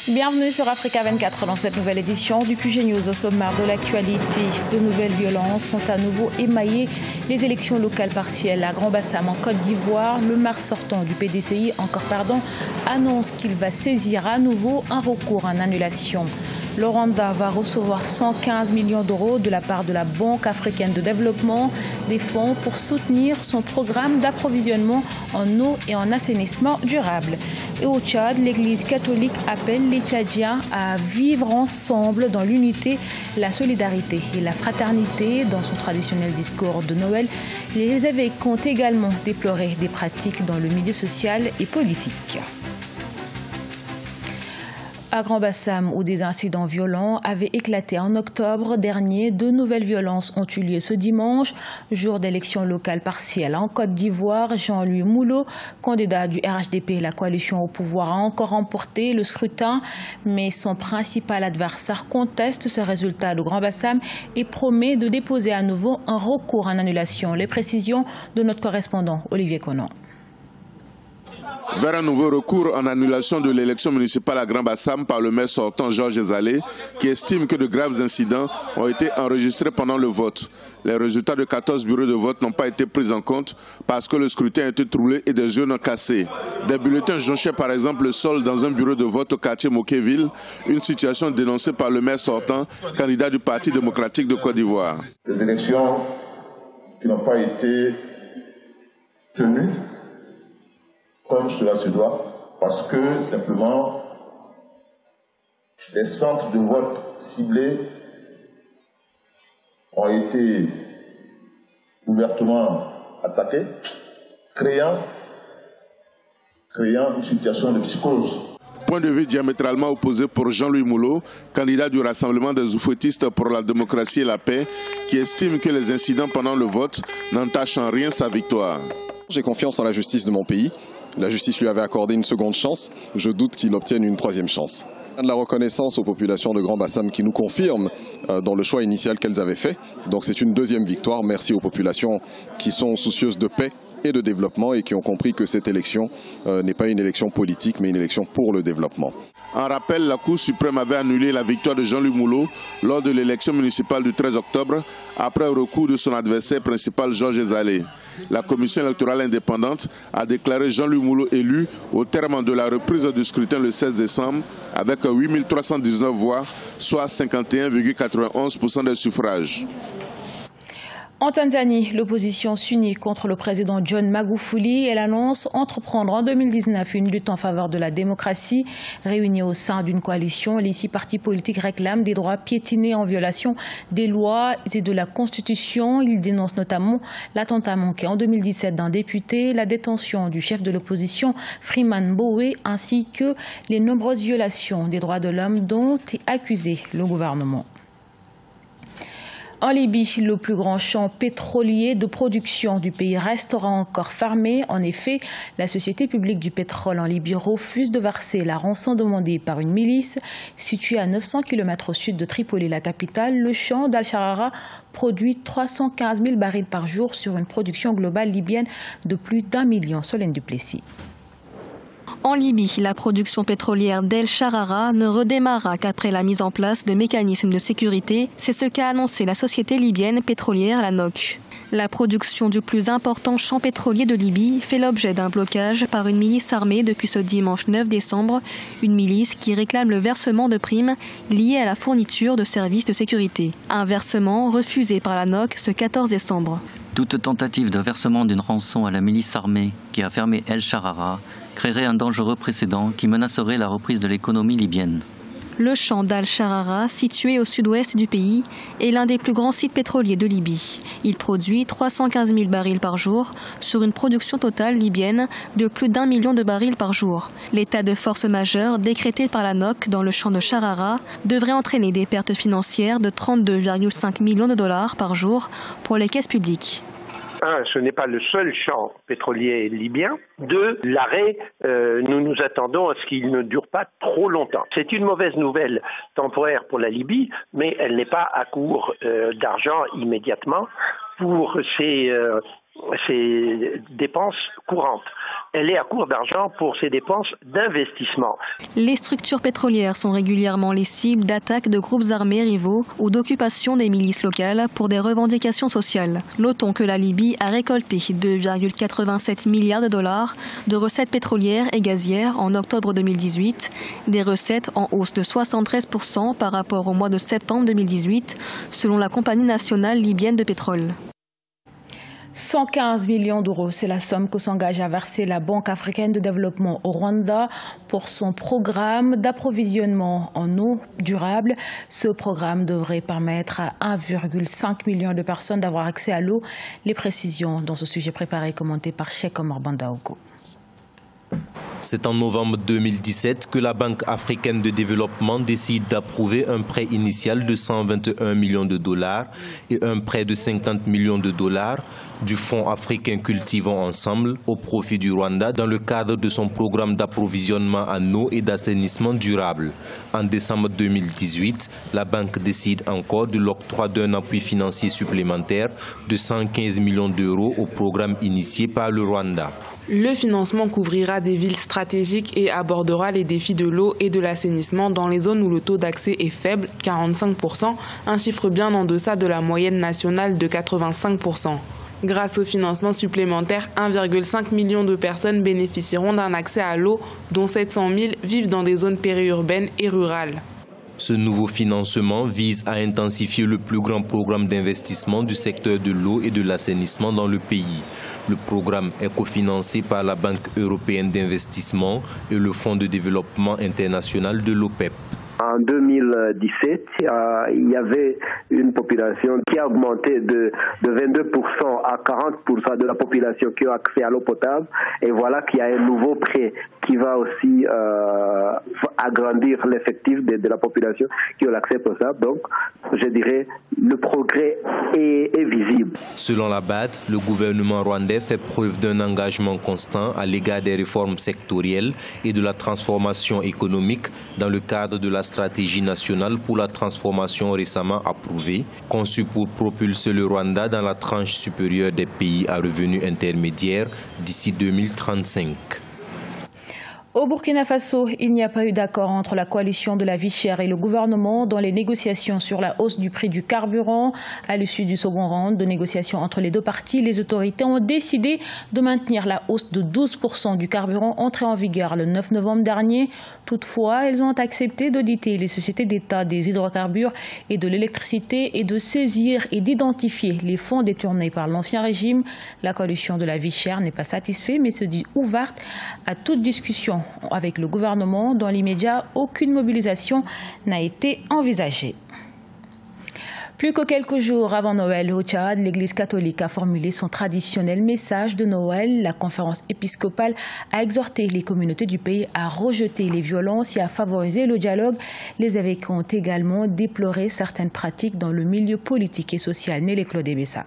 Bienvenue sur Africa 24 dans cette nouvelle édition du QG News. Au sommaire de l'actualité, de nouvelles violences ont à nouveau émaillé les élections locales partielles à Grand-Bassam en Côte d'Ivoire. Le maire sortant du PDCI, annonce qu'il va saisir à nouveau un recours en annulation. Le Rwanda va recevoir 115 millions d'euros de la part de la Banque africaine de développement, des fonds pour soutenir son programme d'approvisionnement en eau et en assainissement durable. Et au Tchad, l'Église catholique appelle les Tchadiens à vivre ensemble dans l'unité, la solidarité et la fraternité. Dans son traditionnel discours de Noël, les évêques ont également déploré des pratiques dans le milieu social et politique. À Grand-Bassam, où des incidents violents avaient éclaté en octobre dernier, de nouvelles violences ont eu lieu ce dimanche, jour d'élections locales partielles en Côte d'Ivoire. Jean-Louis Moulot, candidat du RHDP, la coalition au pouvoir, a encore remporté le scrutin, mais son principal adversaire conteste ce résultat de Grand-Bassam et promet de déposer à nouveau un recours en annulation. Les précisions de notre correspondant Olivier Conan. Vers un nouveau recours en annulation de l'élection municipale à Grand-Bassam par le maire sortant Georges Ezalé, qui estime que de graves incidents ont été enregistrés pendant le vote. Les résultats de 14 bureaux de vote n'ont pas été pris en compte parce que le scrutin a été troublé et des urnes cassées. Des bulletins jonchaient par exemple le sol dans un bureau de vote au quartier Mokéville, une situation dénoncée par le maire sortant, candidat du Parti démocratique de Côte d'Ivoire. Des élections qui n'ont pas été tenues comme cela se doit, parce que simplement les centres de vote ciblés ont été ouvertement attaqués, créant une situation de psychose. Point de vue diamétralement opposé pour Jean-Louis Moulot, candidat du Rassemblement des oufouettistes pour la démocratie et la paix, qui estime que les incidents pendant le vote n'entachent en rien sa victoire. J'ai confiance en la justice de mon pays. La justice lui avait accordé une seconde chance. Je doute qu'il obtienne une troisième chance. De la reconnaissance aux populations de Grand-Bassam qui nous confirment dans le choix initial qu'elles avaient fait. Donc c'est une deuxième victoire. Merci aux populations qui sont soucieuses de paix et de développement et qui ont compris que cette élection n'est pas une élection politique mais une élection pour le développement. En rappel, la Cour suprême avait annulé la victoire de Jean-Louis Moulot lors de l'élection municipale du 13 octobre après un recours de son adversaire principal Georges Ezalé. La commission électorale indépendante a déclaré Jean-Louis Moulot élu au terme de la reprise du scrutin le 16 décembre avec 8 319 voix, soit 51,91% des suffrages. En Tanzanie, l'opposition s'unit contre le président John Magufuli. Elle annonce entreprendre en 2019 une lutte en faveur de la démocratie. Réunis au sein d'une coalition, les 6 partis politiques réclament des droits piétinés en violation des lois et de la Constitution. Ils dénoncent notamment l'attentat manqué en 2017 d'un député, la détention du chef de l'opposition Freeman Mbowe, ainsi que les nombreuses violations des droits de l'homme dont est accusé le gouvernement. En Libye, le plus grand champ pétrolier de production du pays restera encore fermé. En effet, la Société publique du pétrole en Libye refuse de verser la rançon demandée par une milice. Située à 900 km au sud de Tripoli, la capitale, le champ d'Al-Sharara produit 315 000 barils par jour sur une production globale libyenne de plus d'1 million. Solène Duplessis. En Libye, la production pétrolière d'El Sharara ne redémarrera qu'après la mise en place de mécanismes de sécurité. C'est ce qu'a annoncé la société libyenne pétrolière, la NOC. La production du plus important champ pétrolier de Libye fait l'objet d'un blocage par une milice armée depuis ce dimanche 9 décembre, une milice qui réclame le versement de primes liées à la fourniture de services de sécurité. Un versement refusé par la NOC ce 14 décembre. Toute tentative de versement d'une rançon à la milice armée qui a fermé El Sharara créerait un dangereux précédent qui menacerait la reprise de l'économie libyenne. Le champ d'Al-Sharara, situé au sud-ouest du pays, est l'un des plus grands sites pétroliers de Libye. Il produit 315 000 barils par jour sur une production totale libyenne de plus d'1 million de barils par jour. L'état de force majeure décrété par la NOC dans le champ de Sharara devrait entraîner des pertes financières de 32,5 millions de dollars par jour pour les caisses publiques. 1, ce n'est pas le seul champ pétrolier libyen. 2, l'arrêt, nous nous attendons à ce qu'il ne dure pas trop longtemps. C'est une mauvaise nouvelle temporaire pour la Libye, mais elle n'est pas à court d'argent immédiatement pour ces ses dépenses courantes. Elle est à court d'argent pour ses dépenses d'investissement. Les structures pétrolières sont régulièrement les cibles d'attaques de groupes armés rivaux ou d'occupation des milices locales pour des revendications sociales. Notons que la Libye a récolté 2,87 milliards de dollars de recettes pétrolières et gazières en octobre 2018, des recettes en hausse de 73% par rapport au mois de septembre 2018, selon la Compagnie nationale libyenne de pétrole. 115 millions d'euros, c'est la somme que s'engage à verser la Banque africaine de développement au Rwanda pour son programme d'approvisionnement en eau durable. Ce programme devrait permettre à 1,5 million de personnes d'avoir accès à l'eau. Les précisions dans ce sujet préparé et commenté par Cheikh Omar Bandaogo. C'est en novembre 2017 que la Banque africaine de développement décide d'approuver un prêt initial de 121 millions de dollars et un prêt de 50 millions de dollars du Fonds africain Cultivons Ensemble au profit du Rwanda dans le cadre de son programme d'approvisionnement en eau et d'assainissement durable. En décembre 2018, la banque décide encore de l'octroi d'un appui financier supplémentaire de 115 millions d'euros au programme initié par le Rwanda. Le financement couvrira des villes stratégiques et abordera les défis de l'eau et de l'assainissement dans les zones où le taux d'accès est faible, 45%, un chiffre bien en deçà de la moyenne nationale de 85%. Grâce au financement supplémentaire, 1,5 million de personnes bénéficieront d'un accès à l'eau, dont 700 000 vivent dans des zones périurbaines et rurales. Ce nouveau financement vise à intensifier le plus grand programme d'investissement du secteur de l'eau et de l'assainissement dans le pays. Le programme est cofinancé par la Banque européenne d'investissement et le Fonds de développement international de l'OPEP. En 2017, il y avait une population qui a augmenté de 22% à 40% de la population qui a accès à l'eau potable. Et voilà qu'il y a un nouveau prêt qui va aussi agrandir l'effectif de la population qui a l'accès potable. Donc, je dirais, le progrès est visible. Selon la BAD, le gouvernement rwandais fait preuve d'un engagement constant à l'égard des réformes sectorielles et de la transformation économique dans le cadre de la stratégie nationale pour la transformation récemment approuvée, conçue pour propulser le Rwanda dans la tranche supérieure des pays à revenus intermédiaires d'ici 2035. Au Burkina Faso, il n'y a pas eu d'accord entre la coalition de la vie chère et le gouvernement dans les négociations sur la hausse du prix du carburant. À l'issue du second round de négociations entre les deux parties, les autorités ont décidé de maintenir la hausse de 12% du carburant entrée en vigueur le 9 novembre dernier. Toutefois, elles ont accepté d'auditer les sociétés d'État des hydrocarbures et de l'électricité et de saisir et d'identifier les fonds détournés par l'ancien régime. La coalition de la vie chère n'est pas satisfaite mais se dit ouverte à toute discussion avec le gouvernement. Dans l'immédiat, aucune mobilisation n'a été envisagée. Plus que quelques jours avant Noël au Tchad, l'Église catholique a formulé son traditionnel message de Noël. La conférence épiscopale a exhorté les communautés du pays à rejeter les violences et à favoriser le dialogue. Les évêques ont également déploré certaines pratiques dans le milieu politique et social. Nélé Claude Bessa.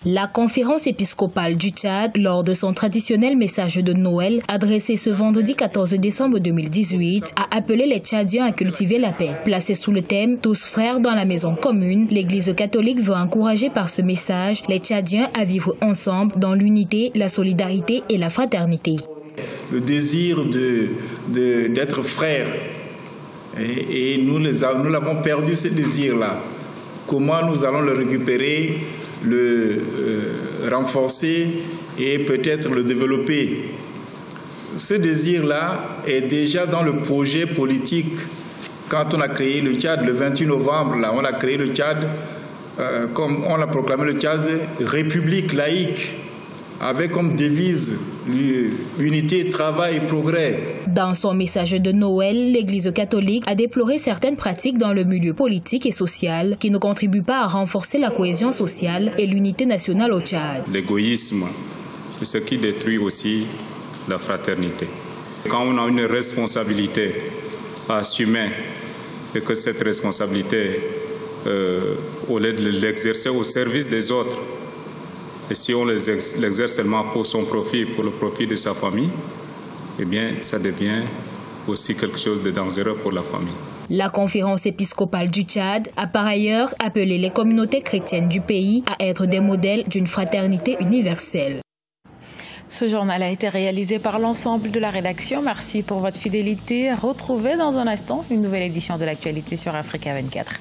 La conférence épiscopale du Tchad, lors de son traditionnel message de Noël, adressé ce vendredi 14 décembre 2018, a appelé les Tchadiens à cultiver la paix. Placé sous le thème « Tous frères dans la maison commune », l'Église catholique veut encourager par ce message les Tchadiens à vivre ensemble dans l'unité, la solidarité et la fraternité. Le désir d'être frères, et nous l'avons perdu ce désir-là. Comment nous allons le récupérer, le renforcer et peut-être le développer. Ce désir-là est déjà dans le projet politique. Quand on a créé le Tchad, le 28 novembre, là, on a créé le Tchad, comme on a proclamé le Tchad, république laïque, avec comme devise unité, travail, progrès. Dans son message de Noël, l'Église catholique a déploré certaines pratiques dans le milieu politique et social qui ne contribuent pas à renforcer la cohésion sociale et l'unité nationale au Tchad. L'égoïsme, c'est ce qui détruit aussi la fraternité. Quand on a une responsabilité à assumer et que cette responsabilité, au lieu de l'exercer au service des autres, et si on l'exerce seulement pour son profit, pour le profit de sa famille, eh bien, ça devient aussi quelque chose de dangereux pour la famille. La conférence épiscopale du Tchad a par ailleurs appelé les communautés chrétiennes du pays à être des modèles d'une fraternité universelle. Ce journal a été réalisé par l'ensemble de la rédaction. Merci pour votre fidélité. Retrouvez dans un instant une nouvelle édition de l'actualité sur Africa 24.